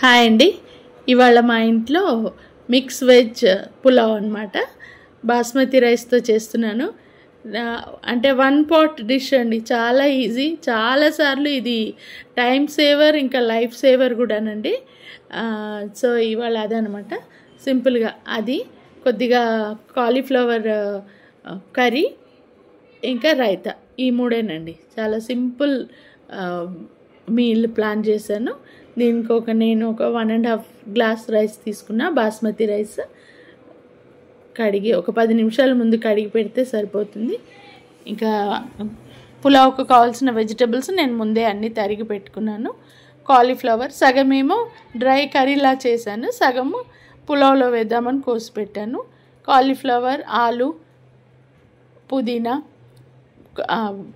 Hi అండి. ఇవాళ మా ఇంట్లో మిక్స్ వెజ్ పులావ్ అనమాట. బాస్మతి రైస్తో చేస్తున్నాను. అంటే వన్ పాట్ డిష్ అండి, చాలా ఈజీ. చాలాసార్లు ఇది టైం సేవర్, ఇంకా లైఫ్ సేవర్ కూడానండి. సో ఇవాళ అదనమాట. సింపుల్గా అది కొద్దిగా కాలీఫ్లవర్ కర్రీ, ఇంకా రైతా, ఈ మూడేనండి. చాలా సింపుల్ మీల్ ప్లాన్ చేశాను. దీనికి నేను ఒక 1.5 గ్లాస్ రైస్ తీసుకున్నా. బాస్మతి రైస్ కడిగి ఒక 10 నిమిషాల ముందు కడిగి పెడితే సరిపోతుంది. ఇంకా పులావ్కు కావాల్సిన వెజిటబుల్స్ నేను ముందే అన్నీ తరిగి పెట్టుకున్నాను. కాలీఫ్లవర్ సగమేమో డ్రై కర్రీలా చేశాను, సగము పులావ్లో వేద్దామని కోసి పెట్టాను. కాలీఫ్లవర్, ఆలు, పుదీనా,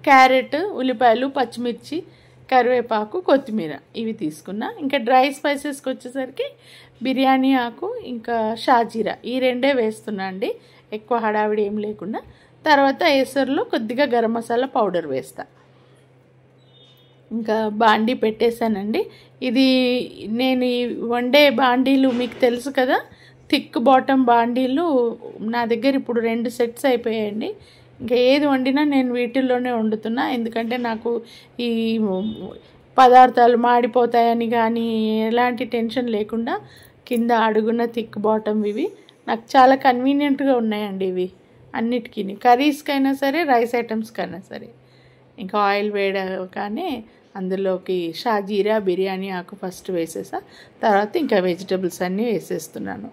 క్యారెట్, ఉల్లిపాయలు, పచ్చిమిర్చి, కరివేపాకు, కొత్తిమీర ఇవి తీసుకున్నా. ఇంకా డ్రై స్పైసెస్కి వచ్చేసరికి బిర్యానీ ఆకు, ఇంకా షాజీరా, ఈ రెండే వేస్తున్నా అండి, ఎక్కువ హడావిడి ఏం లేకుండా. తర్వాత ఎసరులో కొద్దిగా గరం మసాలా పౌడర్ వేస్తా. ఇంకా బాండీ పెట్టేశానండి. ఇది నేను ఈ వండే బాండీలు మీకు తెలుసు కదా, థిక్ బాటమ్ బాండీలు నా దగ్గర ఇప్పుడు 2 సెట్స్ అయిపోయాయండి. ఇంకా ఏది వండినా నేను వీటిల్లోనే వండుతున్నా. ఎందుకంటే నాకు ఈ పదార్థాలు మాడిపోతాయని కానీ ఎలాంటి టెన్షన్ లేకుండా కింద అడుగున థిక్ బాటమ్ ఇవి నాకు చాలా కన్వీనియంట్గా ఉన్నాయండి. ఇవి అన్నిటికీ, కర్రీస్కైనా సరే, రైస్ ఐటమ్స్కైనా సరే. ఇంకా ఆయిల్ వేయగానే అందులోకి షాజీరా, బిర్యానీ ఆకు ఫస్ట్ వేసేసా. తర్వాత ఇంకా వెజిటబుల్స్ అన్నీ వేసేస్తున్నాను.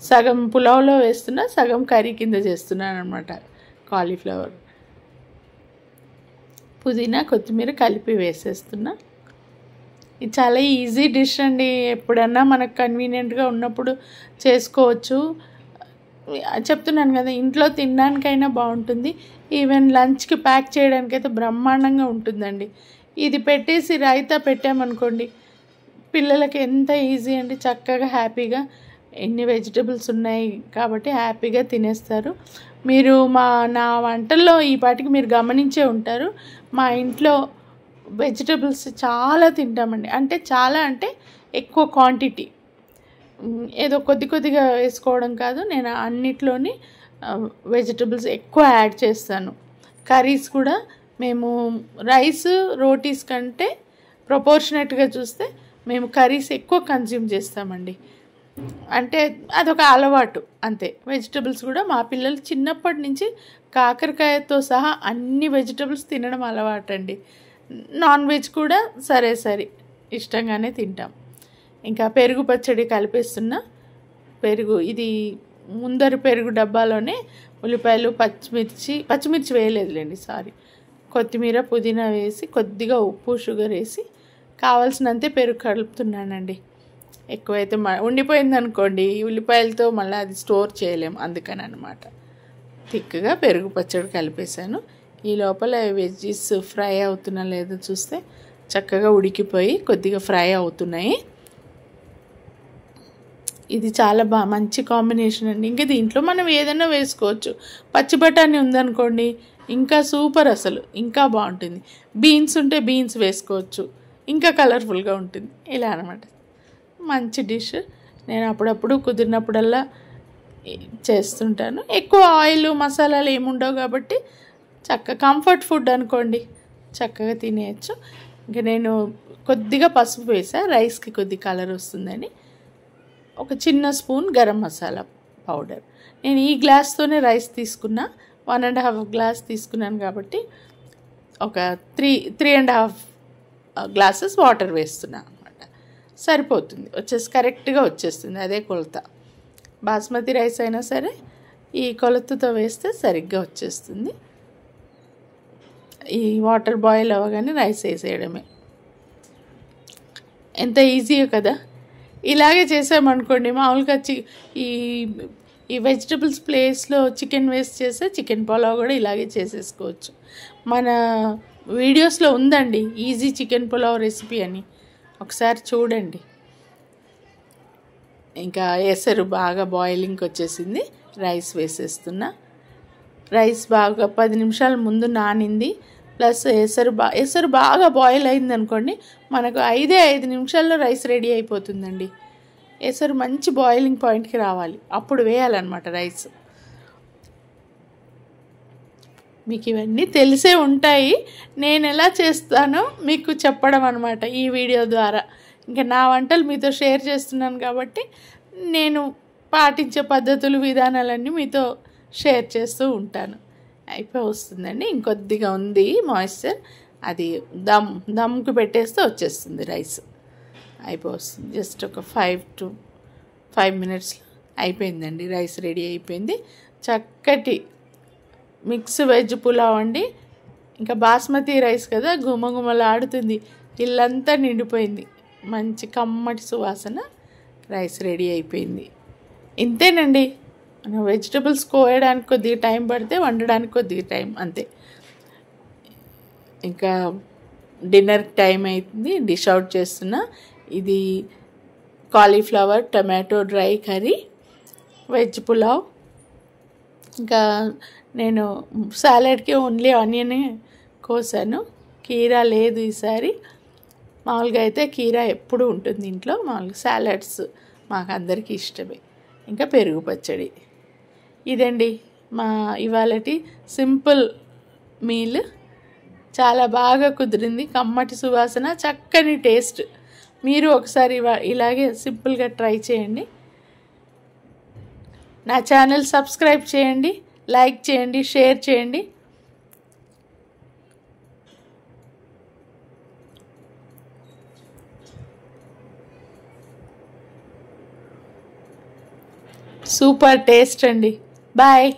సగం పులావ్లో వేస్తున్నా, సగం కర్రీ కింద చేస్తున్నాను అనమాట. కాలీఫ్లవర్, పుదీనా, కొత్తిమీర కలిపి వేసేస్తున్నా. ఇది చాలా ఈజీ డిష్ అండి. ఎప్పుడన్నా మనకు కన్వీనియంట్గా ఉన్నప్పుడు చేసుకోవచ్చు. చెప్తున్నాను కదా, ఇంట్లో తినడానికైనా బాగుంటుంది, ఈవెన్ లంచ్కి ప్యాక్ చేయడానికైతే బ్రహ్మాండంగా ఉంటుందండి. ఇది పెట్టేసి రైతా పెట్టామనుకోండి, పిల్లలకి ఎంత ఈజీ అండి. చక్కగా హ్యాపీగా ఎన్ని వెజిటబుల్స్ ఉన్నాయి కాబట్టి హ్యాపీగా తినేస్తారు. మీరు నా వంటల్లో ఈ పాటికి మీరు గమనించే ఉంటారు, మా ఇంట్లో వెజిటబుల్స్ చాలా తింటామండి. అంటే ఎక్కువ క్వాంటిటీ, ఏదో కొద్దిగా వేసుకోవడం కాదు. నేను అన్నిట్లోని వెజిటబుల్స్ ఎక్కువ యాడ్ చేస్తాను. కర్రీస్ కూడా మేము రైస్, రోటీస్ కంటే ప్రపోర్షనేట్గా చూస్తే మేము కర్రీస్ ఎక్కువ కన్జ్యూమ్ చేస్తామండి. అంటే అదొక అలవాటు అంతే. వెజిటబుల్స్ కూడా మా పిల్లలు చిన్నప్పటి నుంచి కాకరకాయతో సహా అన్ని వెజిటబుల్స్ తినడం అలవాటు అండి. నాన్ వెజ్ కూడా సరే ఇష్టంగానే తింటాం. ఇంకా పెరుగు పచ్చడి కలిపేస్తున్నా. పెరుగు ఇది ముందరు పెరుగు డబ్బాలోనే ఉల్లిపాయలు, పచ్చిమిర్చి వేయలేదులేండి, కొత్తిమీర, పుదీనా వేసి కొద్దిగా ఉప్పు, షుగర్ వేసి కావాల్సినంతే పెరుగు కలుపుతున్నానండి. ఎక్కువైతే ఉండిపోయింది అనుకోండి, ఉల్లిపాయలతో మళ్ళీ అది స్టోర్ చేయలేము, అందుకని అనమాట. థిక్గా పెరుగు పచ్చడి కలిపేశాను. ఈ లోపల వెజ్జీస్ ఫ్రై అవుతున్నా లేదో చూస్తే చక్కగా ఉడికిపోయి కొద్దిగా ఫ్రై అవుతున్నాయి. ఇది చాలా మంచి కాంబినేషన్ అండి. ఇంకా దీంట్లో మనం ఏదైనా వేసుకోవచ్చు. పచ్చి బఠానీ ఉందనుకోండి, ఇంకా సూపర్, అసలు ఇంకా బాగుంటుంది. బీన్స్ ఉంటే బీన్స్ వేసుకోవచ్చు, ఇంకా కలర్ఫుల్గా ఉంటుంది. ఇలా అనమాట, మంచి డిష్. నేను అప్పుడప్పుడు కుదిరినప్పుడల్లా చేస్తుంటాను. ఎక్కువ ఆయిల్, మసాలాలు ఏముండవు కాబట్టి కంఫర్ట్ ఫుడ్ అనుకోండి, చక్కగా తినేయచ్చు. ఇంకా నేను కొద్దిగా పసుపు వేసా, రైస్కి కొద్ది కలర్ వస్తుందని. ఒక చిన్న స్పూన్ గరం మసాలా పౌడర్. నేను ఈ గ్లాస్తోనే రైస్ తీసుకున్నా, 1.5 గ్లాస్ తీసుకున్నాను కాబట్టి ఒక 3.5 గ్లాసెస్ వాటర్ వేస్తున్నా అనమాట. సరిపోతుంది, కరెక్ట్గా వచ్చేస్తుంది. అదే కొలత. బాస్మతి రైస్ అయినా సరే ఈ కొలతతో వేస్తే సరిగ్గా వచ్చేస్తుంది. ఈ వాటర్ బాయిల్ అవ్వగానే రైస్ వేసేయడమే. ఎంత ఈజీయో కదా. ఇలాగే చేసామనుకోండి, మామూలుగా ఈ వెజిటబుల్స్ ప్లేస్లో చికెన్ వేస్ట్ చేస్తే చికెన్ పులావ్ కూడా ఇలాగే చేసేసుకోవచ్చు. మన వీడియోస్లో ఉందండి ఈజీ చికెన్ పులావ్ రెసిపీ అని, ఒకసారి చూడండి. ఇంకా ఎసరు బాగా బాయిలింగ్కి వచ్చేసింది, రైస్ వేసేస్తున్నా. రైస్ బాగా 10 నిమిషాల ముందు నానింది. ప్లస్ ఎసరు బాగా బాయిల్ అయిందనుకోండి, మనకు 5 నిమిషాల్లో రైస్ రెడీ అయిపోతుందండి. ఎసరు మంచి బాయిలింగ్ పాయింట్కి రావాలి, అప్పుడు వేయాలన్నమాట రైస్. మీకు ఇవన్నీ తెలిసే ఉంటాయి, నేను ఎలా చేస్తానో మీకు చెప్పడం అనమాట ఈ వీడియో ద్వారా. ఇంకా నా వంటలు మీతో షేర్ చేస్తున్నాను కాబట్టి నేను పాటించే పద్ధతులు, విధానాలన్నీ మీతో షేర్ చేస్తూ ఉంటాను. అయిపోయి వస్తుందండి, ఇంకొద్దిగా ఉంది మాయిశ్చర్, అది దమ్కి పెట్టేస్తే వచ్చేస్తుంది రైస్. అయిపోతుంది, జస్ట్ ఒక 5 మినిట్స్లో అయిపోయిందండి, రైస్ రెడీ అయిపోయింది. చక్కటి మిక్స్ వెజ్ పులావ్ అండి. ఇంకా బాస్మతి రైస్ కదా, గుమగుమలాడుతుంది, ఇల్లంతా నిండిపోయింది, మంచి కమ్మటి సువాసన. రైస్ రెడీ అయిపోయింది. ఇంతేనండి, మనం వెజిటబుల్స్ కోయడానికి కొద్దిగా టైం పడితే వండడానికి కొద్దిగా టైం, అంతే. ఇంకా డిన్నర్ టైం అవుతుంది, డిష్ అవుట్ చేస్తున్నా. ఇది cauliflower tomato dry curry, veg pulao. ఇంకా నేను సాలెడ్కి ఓన్లీ ఆనియనే కోసాను, కీరా లేదు ఈసారి. మామూలుగా అయితే కీరా ఎప్పుడు ఉంటుంది ఇంట్లో, మామూలుగా సాలడ్స్ మాకు అందరికీ ఇష్టమే. ఇంకా పెరుగు పచ్చడి. ఇదండి మా ఇవాళటి సింపుల్ మీల్. చాలా బాగా కుదిరింది, కమ్మటి సువాసన, చక్కని టేస్ట్. మీరు ఒకసారి ఇలాగే సింపుల్గా ట్రై చేయండి. నా ఛానల్ సబ్స్క్రైబ్ చేయండి, లైక్ చేయండి, షేర్ చేయండి. సూపర్ టేస్ట్ అండి. బాయ్.